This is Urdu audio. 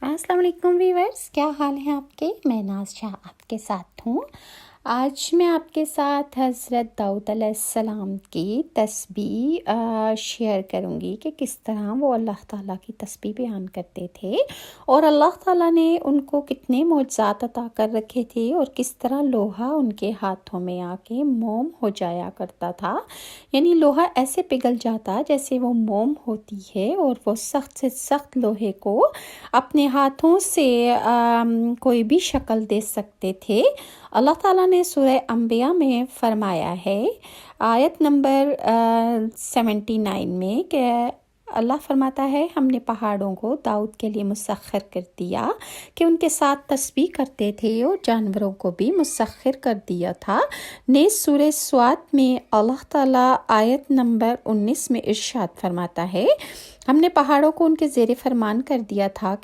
السلام علیکم ویورز، کیا حال ہیں آپ کے؟ میں ناز شاہ آپ کے ساتھ ہوں۔ آج میں آپ کے ساتھ حضرت داؤد علیہ السلام کی تسبیح شیئر کروں گی کہ کس طرح وہ اللہ تعالیٰ کی تسبیح بیان کرتے تھے اور اللہ تعالیٰ نے ان کو کتنے معجزات عطا کر رکھے تھے اور کس طرح لوہا ان کے ہاتھوں میں آ کے موم ہو جایا کرتا تھا، یعنی لوہا ایسے پگھل جاتا جیسے وہ موم ہوتی ہے، اور وہ سخت سے سخت لوہے کو اپنے ہاتھوں سے کوئی بھی شکل دے سکتے تھے۔ اللہ تعالیٰ نے سورہ انبیاء میں فرمایا ہے، آیت نمبر 79 میں، کہ اللہ فرماتا ہے ہم نے پہاڑوں کو داؤد کے لیے مسخر کر دیا کہ ان کے ساتھ تسبیح کرتے تھے، اور جانوروں کو بھی مسخر کر دیا تھا۔ نیز سورہ سوات میں اللہ تعالیٰ آیت نمبر 19 میں ارشاد فرماتا ہے، ہم نے پہاڑوں کو ان کے زیر فرمان کر دیا تھا